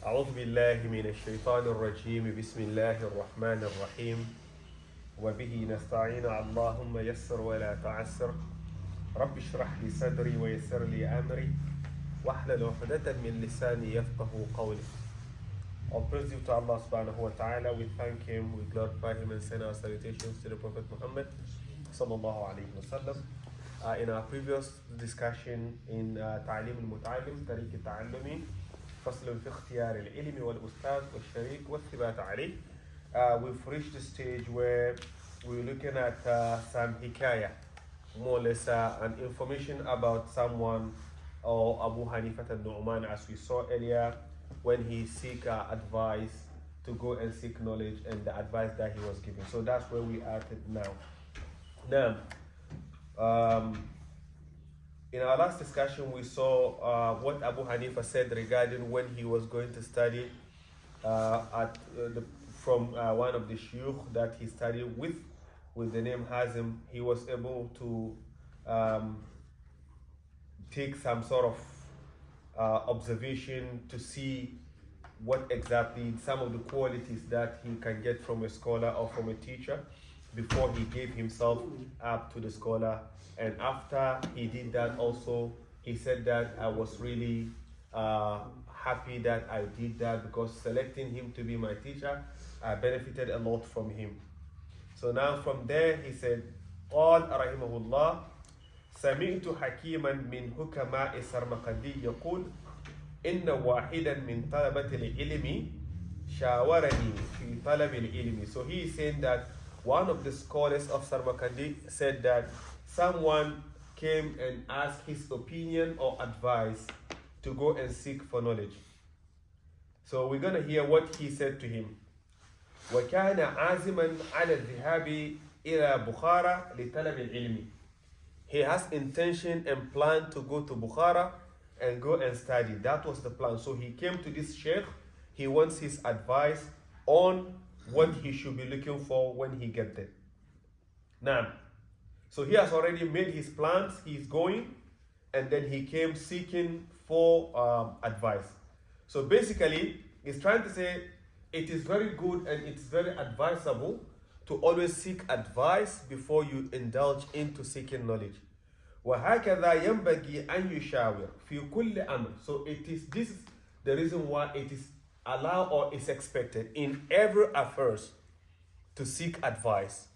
أعوذ بالله من الشيطان الرجيم بسم الله الرحمن الرحيم وبه نستعين اللهم يسر ولا تعسر رب اشرح لي صدري ويسر لي أمري واحلل عقدة من لساني يفقه قولي. All praise due to Allah subhanahu wa ta'ala. We thank him, we glorify him and send our salutations to the Prophet Muhammad sallallahu alayhi wa sallam. In our previous discussion in Talim Muta'alim, Tariq Ta'allumi, فصل في اختيار العلم والأستاذ والشريك والثبات عليه. We've reached the stage where we're looking at some hikayah, more or less an information about someone or Abu Hanifa al-Nu'man, as we saw earlier, when he seek advice to go and seek knowledge and the advice that he was giving. So that's where we are at now. Now, in our last discussion, we saw what Abu Hanifa said regarding when he was going to study from one of the shuyukh that he studied with the name Hazim. He was able to take some sort of observation to see what exactly some of the qualities that he can get from a scholar or from a teacher before he gave himself up to the scholar. And after he did that also, he said that I was really happy that I did that, because selecting him to be my teacher, I benefited a lot from him. So now from there he said, قال رحمه الله سمعت حكيما من حكماء السرمقندي يقول إن واحدا من طلبة العلم شاورني في طلب العلم. So he is saying that one of the scholars of Sarmakandi said that someone came and asked his opinion or advice to go and seek for knowledge. So we're going to hear what he said to him. وَكَانَ عَازِمًا عَلَى الذِّهَابِ إِلَى بُخَارَى لِطَلَبِ الْعِلْمِ. He has intention and plan to go to Bukhara and go and study. That was the plan. So he came to this sheikh. He wants his advice on what he should be looking for when he gets there. Now, so he has already made his plans. He's going, and then he came seeking for advice. So basically, he's trying to say it is very good and it's very advisable to always seek advice before you indulge into seeking knowledge. وَهَكَذَا يَنْبَغِي أَنْ يُشَاوِرْ فِي كُلِّ أَمْرٍ. So this is the reason why it is allowed or is expected in every affairs to seek advice,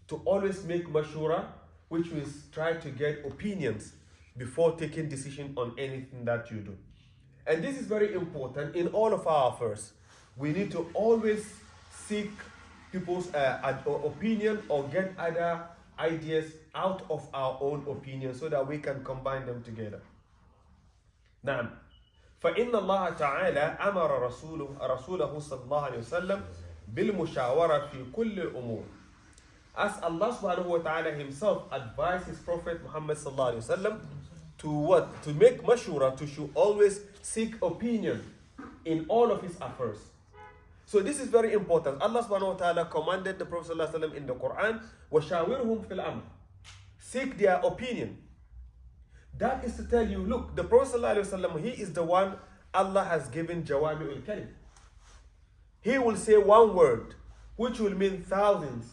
to always make mashura, which means try to get opinions before taking decision on anything that you do. And this is very important in all of our affairs. We need to always seek people's opinion or get other ideas out of our own opinion so that we can combine them together. Now, فإن الله تعالى أمر رسوله صلى الله عليه وسلم بالمشاورة في كل الأمور. As Allah subhanahu wa ta'ala himself advised his Prophet Muhammad sallallahu alayhi wa sallam to what? To make mashura, to should always seek opinion in all of his affairs. So this is very important. Allah subhanahu wa ta'ala commanded the Prophet sallallahu alayhi wa sallam in the Quran, وَشَاوِرْهُمْ فِي الْأَمْرِ. Seek their opinion. That is to tell you, look, the Prophet ﷺ, he is the one Allah has given Jawami'ul Kalim. He will say one word, which will mean thousands.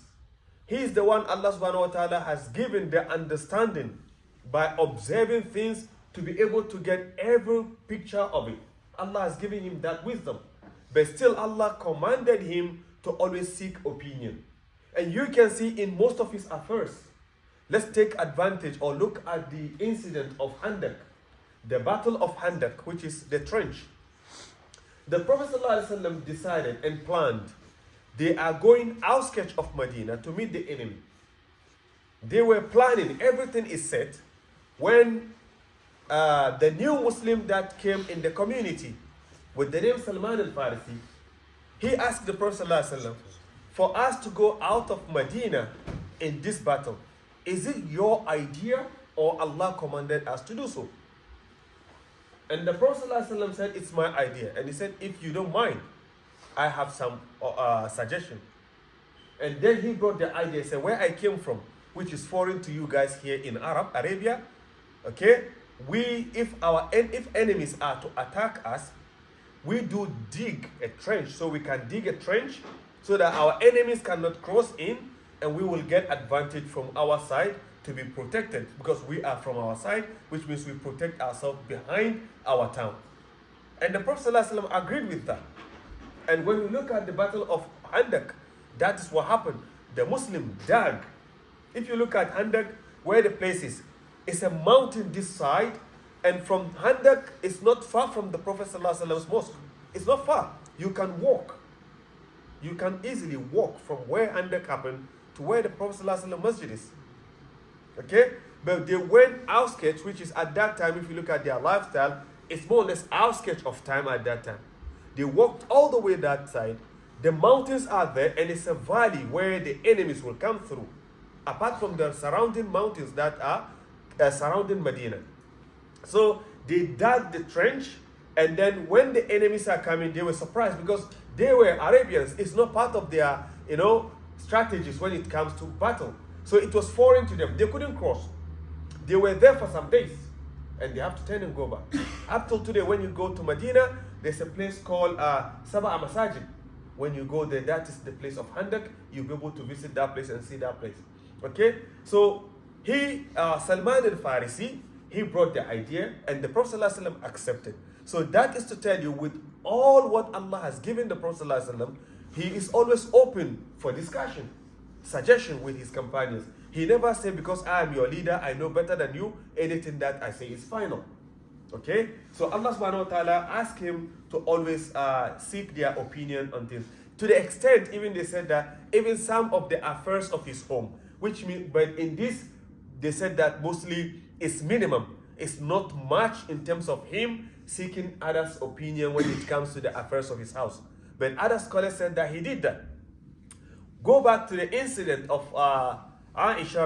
He is the one Allah subhanahu wa ta'ala has given the understanding by observing things to be able to get every picture of it. Allah has given him that wisdom. But still Allah commanded him to always seek opinion. And you can see in most of his affairs. Let's take advantage or look at the incident of Handak, the battle of Handak, which is the trench. The Prophet ﷺ decided and planned, they are going outskirts of Medina to meet the enemy. They were planning, everything is set, when the new Muslim that came in the community with the name Salman al-Farisi, he asked the Prophet ﷺ, for us to go out of Medina in this battle, is it your idea or Allah commanded us to do so? And the Prophet ﷺ said, it's my idea. And he said, if you don't mind, I have some suggestion. And then he brought the idea, said, where I came from, which is foreign to you guys here in Arabia, okay? If enemies are to attack us, we do dig a trench. So we can dig a trench so that our enemies cannot cross in, and we will get advantage from our side to be protected, because we are from our side, which means we protect ourselves behind our town. And the Prophet ﷺ agreed with that. And when we look at the Battle of Handak, that is what happened. The Muslim dug. If you look at Handak, where the place is, it's a mountain this side, and from Handak, it's not far from the Prophet ﷺ's mosque. It's not far. You can walk. You can easily walk from where Handak happened to where the Prophet ﷺ's masjid is. Okay? But they went outskirts, which is at that time, if you look at their lifestyle, it's more or less outskirts of time at that time. They walked all the way that side. The mountains are there, and it's a valley where the enemies will come through. Apart from the surrounding mountains that are surrounding Medina. So they dug the trench, and then when the enemies are coming, they were surprised because they were Arabians. It's not part of their, strategies when it comes to battle. So it was foreign to them. They couldn't cross. They were there for some days, and they have to turn and go back. Up till today, when you go to Medina, there's a place called Sab'a Masajid. When you go there, that is the place of Handak. You'll be able to visit that place and see that place. Okay? So Salman al-Farisi, he brought the idea, and the Prophet ﷺ accepted. So that is to tell you, with all what Allah has given the Prophet ﷺ, he is always open for discussion, suggestion with his companions. He never said, because I am your leader, I know better than you, anything that I say is final. Okay? So Allah subhanahu wa ta'ala asked him to always seek their opinion on things. To the extent, even they said that, even some of the affairs of his home, which means, but in this, they said that mostly it's minimum. It's not much in terms of him seeking others' opinion when it comes to the affairs of his house. But other scholars said that he did that. Go back to the incident of Aisha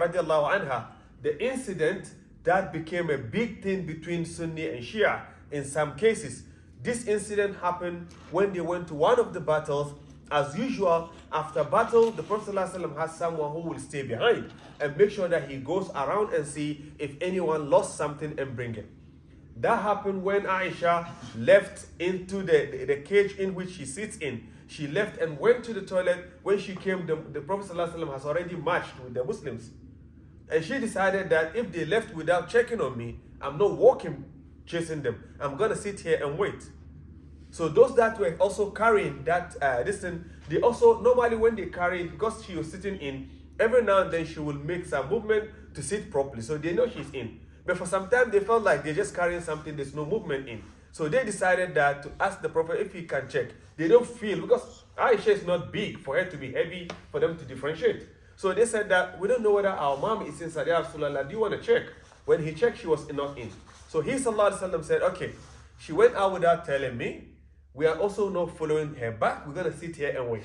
radiallahu anha, the incident that became a big thing between Sunni and Shia in some cases. This incident happened when they went to one of the battles. As usual, after battle, the Prophet ﷺ has someone who will stay behind and make sure that he goes around and see if anyone lost something and bring it. That happened when Aisha left into the cage in which she sits in. She left and went to the toilet. When she came, the Prophet ﷺ has already marched with the Muslims. And she decided that if they left without checking on me, I'm not walking, chasing them. I'm going to sit here and wait. So those that were also carrying that distance, they also, normally when they carry it, because she was sitting in, every now and then she will make some movement to sit properly. So they know she's in. But for some time, they felt like they're just carrying something, there's no movement in. So they decided that to ask the Prophet if he can check. They don't feel, because Aisha is not big for her to be heavy for them to differentiate. So they said that, we don't know whether our mom is inside. Ya Rasulullah, do you want to check? When he checked, she was not in. So he sallallahu alaihi wasallam said, okay, she went out without telling me. We are also not following her back. We're going to sit here and wait.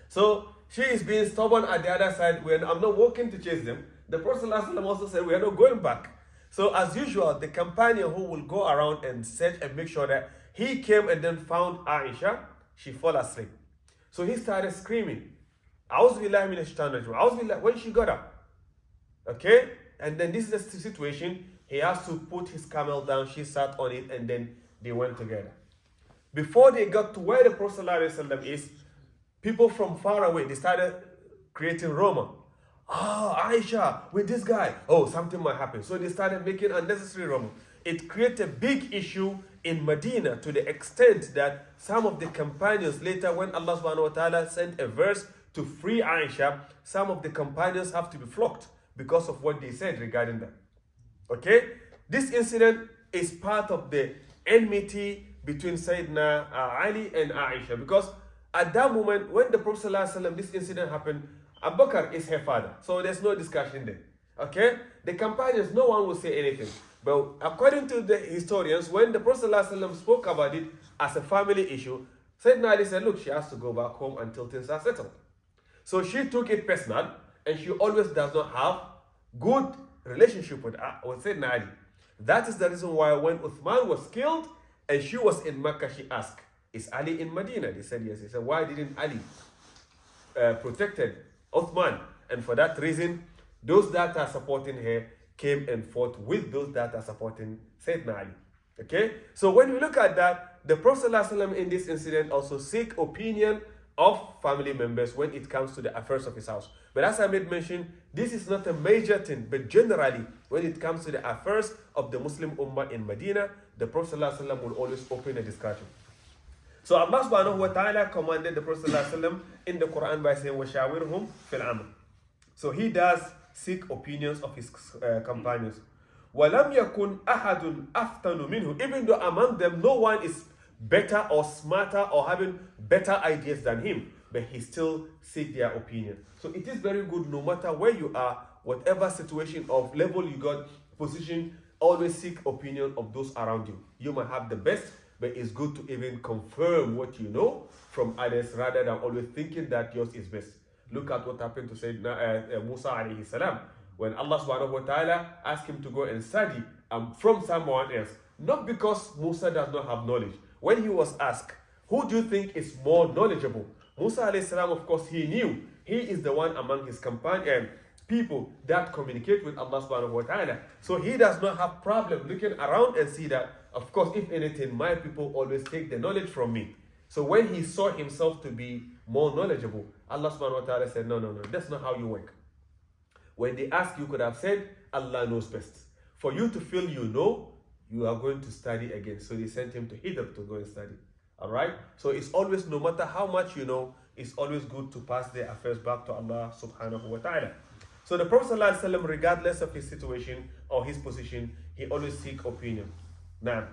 So she is being stubborn at the other side. I'm not walking to chase them. The Prophet ﷺ also said, we are not going back. So as usual, the companion who will go around and search and make sure that he came and then found Aisha, she fell asleep. So he started screaming, A'udhu billahi minash shaitanir rajim. A'udhu billahi, when she got up. Okay? And then this is the situation. He has to put his camel down. She sat on it, and then they went together. Before they got to where the Prophet ﷺ is, people from far away, they started creating rumor. Aisha, with this guy. Oh, something might happen. So they started making unnecessary rumor. It created a big issue in Medina to the extent that some of the companions later, when Allah subhanahu wa ta'ala sent a verse to free Aisha, some of the companions have to be flogged because of what they said regarding that. Okay? This incident is part of the enmity between Sayyidina Ali and Aisha, because at that moment when the Prophet ﷺ, this incident happened, Abu Bakr is her father, so there's no discussion there. Okay, the companions, no one will say anything, but according to the historians, when the Prophet ﷺ spoke about it as a family issue, Sayyidina Ali said, look, she has to go back home until things are settled. So she took it personal, and she always does not have good relationship with Sayyidina Ali. That is the reason why when Uthman was killed and she was in Mecca, she asked, is Ali in Medina? They said yes. He said, why didn't Ali protected Uthman? And for that reason, those that are supporting her came and fought with those that are supporting Sayyidina Ali. Okay, so when we look at that, the Prophet ﷺ in this incident also seek opinion of family members when it comes to the affairs of his house. But as I made mention, this is not a major thing, but generally, when it comes to the affairs of the Muslim Ummah in Medina, the Prophet ﷺ will always open a discussion. So Allah subhanahu wa ta'ala commanded the Prophet ﷺ in the Quran by saying, وَشَاوِرْهُمْ فِي الْأَمْرِ. So he does seek opinions of his companions. وَلَمْ يَكُنْ أَحَدٌ أَفْتَنُ مِنْهُ. Even though among them no one is better or smarter or having better ideas than him, but he still seek their opinion. So it is very good, no matter where you are, whatever situation of level you got, position, always seek opinion of those around you. You might have the best, but it's good to even confirm what you know from others rather than always thinking that yours is best. Look at what happened to Sayyidina Musa alayhi salam. When Allah subhanahu wa ta'ala asked him to go and study from someone else. Not because Musa does not have knowledge. When he was asked, who do you think is more knowledgeable? Musa alayhi salam, of course, he knew. He is the one among his companions, people that communicate with Allah subhanahu wa ta'ala. So he does not have problem looking around and see that, of course, if anything, my people always take the knowledge from me. So when he saw himself to be more knowledgeable, Allah subhanahu wa ta'ala said, no, that's not how you work. When they ask, you could have said, Allah knows best. For you to feel you know, you are going to study again. So they sent him to Hidr to go and study. All right? So it's always, no matter how much you know, it's always good to pass the affairs back to Allah subhanahu wa ta'ala. So the Prophet ﷺ, regardless of his situation or his position, he always seek opinion. Now,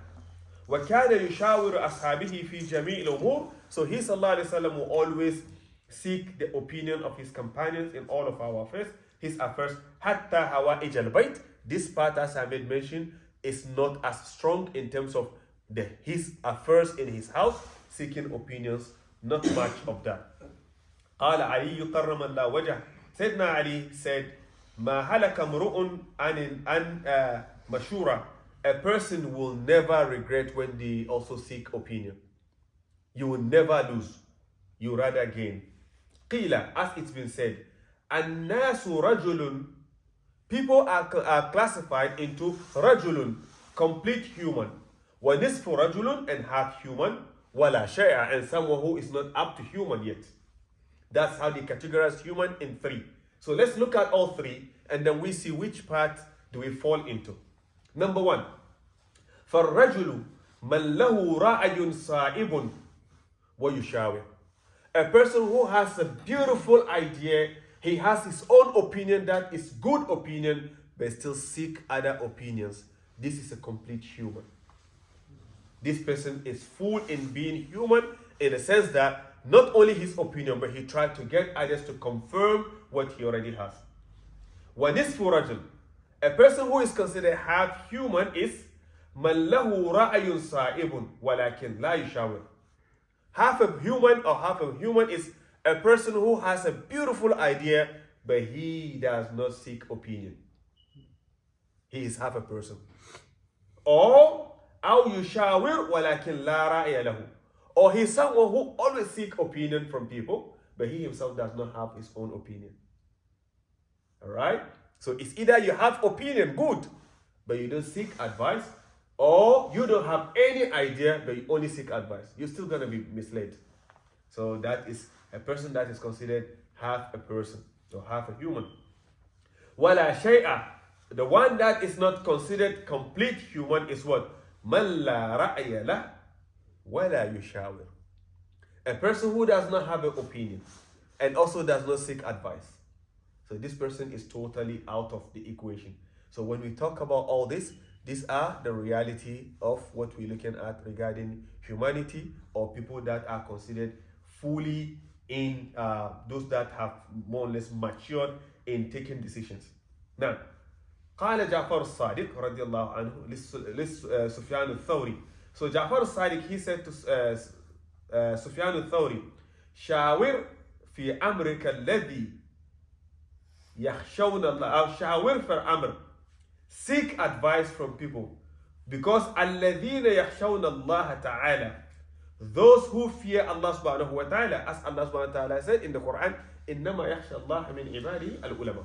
وَكَانَ يُشَاوِرُ أَصْحَابِهِ فِي جَمِيعِ الْأُمُورِ. So he sallallahu alayhi wa sallam will always seek the opinion of his companions in all of our affairs, his affairs. حَتَّى هَوَائِجَ الْبَيْتِ. This part, as I made mention, is not as strong in terms of his affairs in his house, seeking opinions, not much of that. قال علي كرم الله وجهه. Sayyidina Ali said, ما هلك امرؤ عن مشورة. A person will never regret when they also seek opinion. You will never lose. You rather gain. قيل, as it's been said, الناس رجل. People are classified into رجل, complete human, ونصف رجل, and half human, ولا شيء, and someone who is not up to human yet. That's how they categorize human in three. So let's look at all three, and then we see which part do we fall into. Number one, فَالرَّجُلُ مَنْ لَهُ رَأَيٌ صَائِبٌ وَيُشَاوِرُ. A person who has a beautiful idea, he has his own opinion that is good opinion, but still seek other opinions. This is a complete human. This person is full in being human in the sense that not only his opinion, but he tried to get others to confirm what he already has. وَنِصْفُ رَجُلٍ. A person who is considered half human is مَنْ لَهُ رَأَيٌ صَائِبٌ وَلَكِنْ لَا يُشَاوِرُ. Half a human is a person who has a beautiful idea, but he does not seek opinion. He is half a person. Or أَوْ يُشَاوِرُ وَلَكِنْ لَا رَأْيَ لَهُ. Or he's someone who always seeks opinion from people, but he himself does not have his own opinion. All right? So it's either you have opinion, good, but you don't seek advice, or you don't have any idea, but you only seek advice. You're still going to be misled. So that is a person that is considered half a person, or half a human. وَلَا شَيْءَ. The one that is not considered complete human is what? مَنْ لَا رَأْيَ لَهُ وَلَا يُشَاوِرُ. A person who does not have an opinion and also does not seek advice. So this person is totally out of the equation. So when we talk about all this, these are the reality of what we're looking at regarding humanity, or people that are considered fully in those that have more or less matured in taking decisions. Now, قال جعفر الصادق رضي الله عنه لسفيان الثوري. So Ja'far al-Sadiq, he said to Sufyan al-Thawri, شاور في أمرك الذي يخشون الله, أو شاور في الأمر. Seek advice from people, because الذين يخشون الله تعالى, those who fear Allah subhanahu wa ta'ala, as Allah subhanahu wa ta'ala said in the Quran, إنما يخشى الله من عباده العلماء.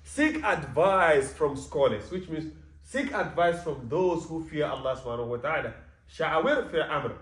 Seek advice from scholars, which means seek advice from those who fear Allah subhanahu wa ta'ala. Sha'awir fi amr.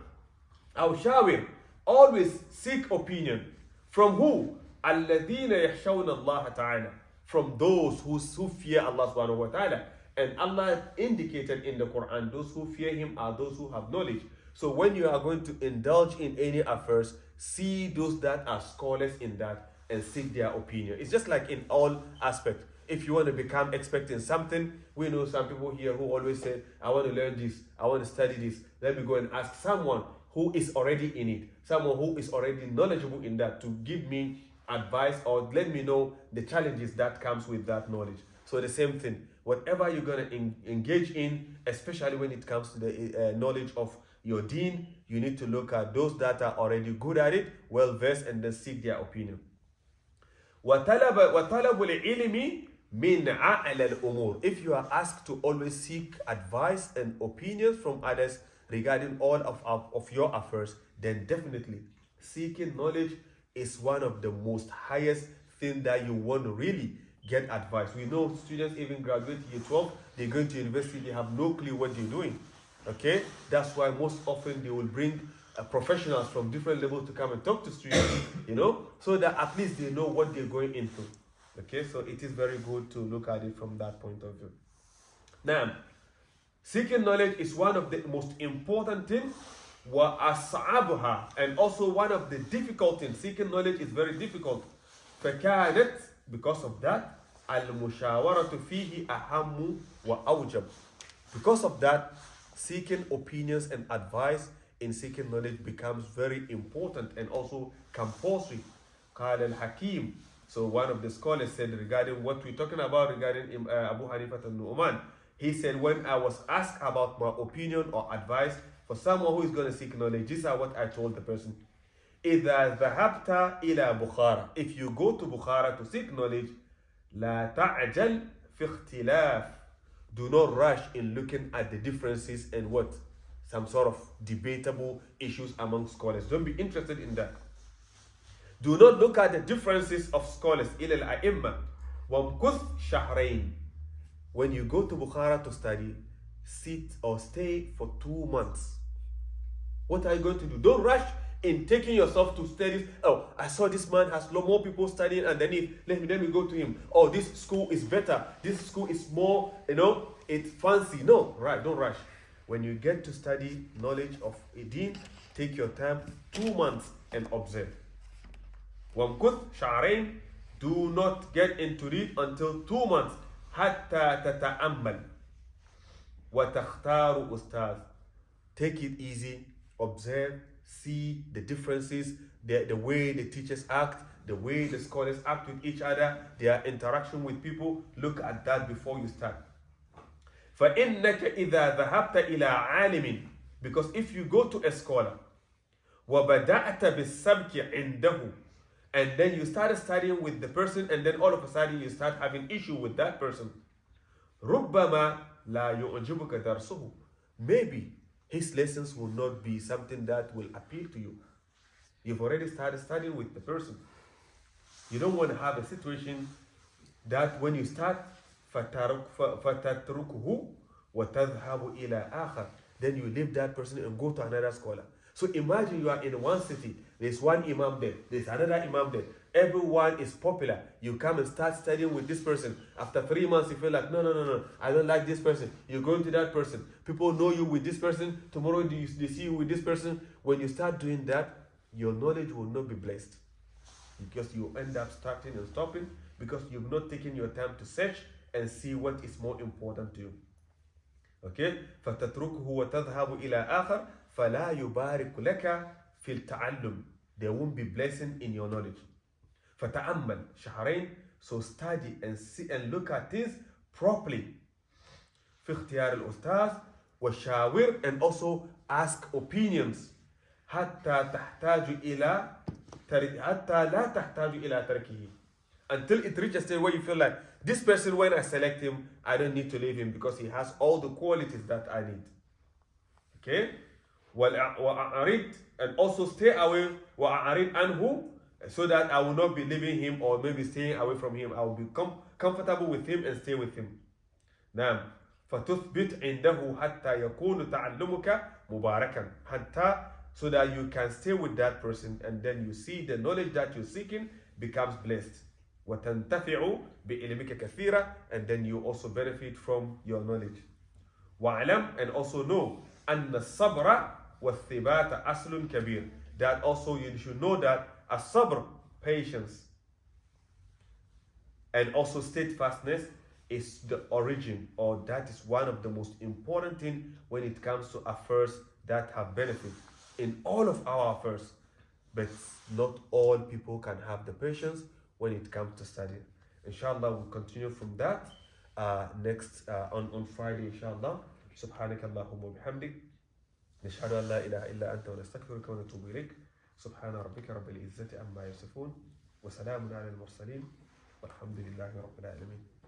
Aw shawir. Always seek opinion. From who? Alladhina yakhshawna Allah ta'ala. From those who fear Allah subhanahu wa ta'ala. And Allah indicated in the Quran, those who fear Him are those who have knowledge. So when you are going to indulge in any affairs, see those that are scholars in that and seek their opinion. It's just like in all aspects. If you want to become expert in something, we know some people here who always say, I want to learn this, I want to study this. Let me go and ask someone who is already in it, someone who is already knowledgeable in that to give me advice or let me know the challenges that comes with that knowledge. So the same thing, whatever you're going to engage in, especially when it comes to the knowledge of your deen, you need to look at those that are already good at it, well versed, and then seek their opinion. وَطَلَبُ الْعِلْمِ مِنْ عَأْلَى الْأُمُورِ. If you are asked to always seek advice and opinions from others regarding all of your affairs, then definitely seeking knowledge is one of the most highest thing that you want to really get advice. We know students even graduate year 12, they go to university, they have no clue what they're doing. Okay, that's why most often they will bring professionals from different levels to come and talk to students, so that at least they know what they're going into. Okay, so it is very good to look at it from that point of view. Now, seeking knowledge is one of the most important things, and also one of the difficult things. Seeking knowledge is very difficult. فكانت, because of that, المشاورة فيه أهم وأوجب. Because of that, seeking opinions and advice in seeking knowledge becomes very important and also compulsory. قال الحكيم. So one of the scholars said regarding what we're talking about regarding Abu Hanifa al-Nu'man, he said, when I was asked about my opinion or advice for someone who is going to seek knowledge, this is what I told the person. إِذَا ذَهَبْتَ إِلَى بُخَارَ. If you go to Bukhara to seek knowledge, لَا تَعْجَلْ فِي اخْتِلَافٍ. Do not rush in looking at the differences and what? Some sort of debatable issues among scholars. Don't be interested in that. Do not look at the differences of scholars. إِلَى الْأَئِمَّةِ وَامْكُثْ شَهْرَيْنِ. When you go to Bukhara to study, sit or stay for 2 months. What are you going to do? Don't rush in taking yourself to studies. Oh, I saw this man has more people studying underneath. Let me go to him. Oh, this school is better. This school is more, it's fancy. No, right, don't rush. When you get to study knowledge of a deen, take your time, 2 months, and observe. وَامْكُثْ شَعْرَيْنِ. Do not get into it until 2 months. حَتَّى تَتَأَمَّلْ وَتَخْتَارُ أُسْتَاذ. Take it easy, observe, see the differences, the way the teachers act, the way the scholars act with each other, their interaction with people. Look at that before you start. فَإِنَّكَ إِذَا ذَهَبْتَ إِلَىٰ عَالِمٍ. Because if you go to a scholar, وَبَدَأْتَ بِالسَّبْكِ عِنْدَهُ, and then you start studying with the person, and then all of a sudden you start having issue with that person, رُبَّمَا لَا يُعْجِبُكَ دَرْسُهُ. Maybe his lessons will not be something that will appeal to you. You've already started studying with the person. You don't want to have a situation that when you start, فَتَتْرُكُهُ وَتَذْهَبُ إِلَىٰ آخَرٍ. Then you leave that person and go to another scholar. So imagine you are in one city. There's one imam there. There's another imam there. Everyone is popular. You come and start studying with this person. After 3 months, you feel like, no, I don't like this person. You're going to that person. People know you with this person. Tomorrow they see you with this person. When you start doing that, your knowledge will not be blessed. Because you end up starting and stopping because you've not taken your time to search and see what is more important to you. Okay? فَتَتْرُكُهُ وَتَذْهَبُ إِلَىٰ آخَرٍ فَلَا يُبَارِكُ لَكَ فِي التَّعَلُّمِ. There won't be blessing in your knowledge. فَتَأَمَّلْ شَهْرَيْنِ. So study and see and look at things properly. فِي اخْتِيَارِ الْأُسْتَاذِ وَشَاوِرْ. And also ask opinions. حَتَّى تَحْتَاجُ إِلَىٰ حَتَّى لَا تَحْتَاجُ إِلَىٰ تَرْكِهِ. Until it reaches a stage where you feel like, this person, when I select him, I don't need to leave him because he has all the qualities that I need. Okay? وَأَعْرِضْ. And also stay away. وَأَعْرِضْ anhu. So that I will not be leaving him or maybe staying away from him. I will be comfortable with him and stay with him. Now, فتثبت عنده حتى يكون تعلمك مباركا حتى, so that you can stay with that person and then you see the knowledge that you're seeking becomes blessed. وتنتفع بعلمك كثيرا, and then you also benefit from your knowledge. وَعْلَمْ, and also know أن الصبر والثبات أصل كبير, that also you should know that as-sabr, patience, and also steadfastness is the origin, or that is one of the most important things when it comes to affairs that have benefit in all of our affairs. But not all people can have the patience when it comes to studying. Inshallah, we'll continue from that next on Friday, inshallah. سبحانك اللهم وبحمدك نشهد أن لا إله إلا أنت ونستغفرك ونتوب إليك سبحان ربك رب العزة عما يصفون وسلام على المرسلين والحمد لله رب العالمين.